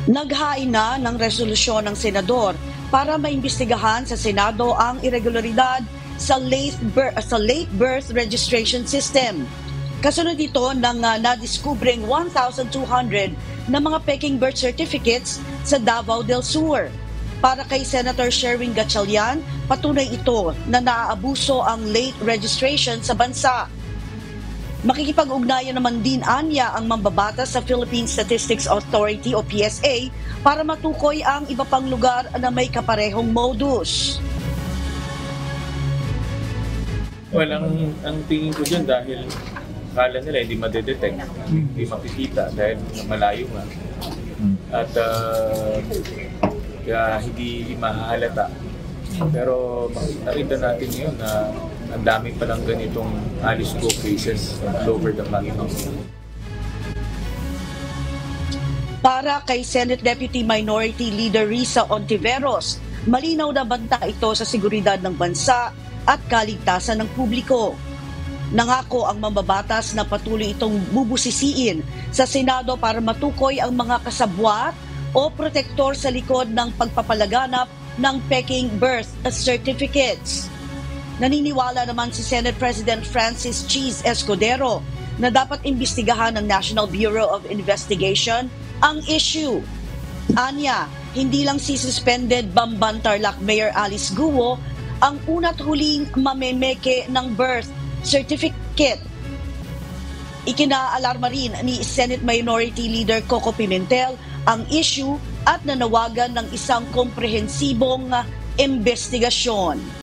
Naghain na ng resolusyon ng senador para maimbestigahan sa Senado ang irregularidad sa late birth registration system. Kasunod ito ng nadiskubring 1,200 na mga peking birth certificates sa Davao del Sur. Para kay Senator Sherwin Gatchalian, patunay ito na naaabuso ang late registration sa bansa. Makikipag-ugnayan naman din anya ang mambabatas sa Philippine Statistics Authority o PSA para matukoy ang iba pang lugar na may kaparehong modus. Well, ang tingin ko dyan dahil akala nila hindi madedetect, hindi makikita dahil malayo nga. At kaya hindi mahalata. Pero nakita natin ngayon na ang dami palang ganitong Alice Go cases all over the country. Para kay Senate Deputy Minority Leader Risa Ontiveros, malinaw na banta ito sa seguridad ng bansa at kaligtasan ng publiko. Nangako ang mambabatas na patuloy itong bubusisiin sa Senado para matukoy ang mga kasabwat o protektor sa likod ng pagpapalaganap ng peking birth certificates. Naniniwala naman si Senate President Francis Cheese Escudero na dapat imbestigahan ng National Bureau of Investigation ang issue. Anya, hindi lang si suspended Bamban Tarlac Mayor Alice Guo ang una't huling mamemeke ng birth certificate. Ikinaalarma rin ni Senate Minority Leader Coco Pimentel ang issue at nanawagan ng isang komprehensibong investigasyon.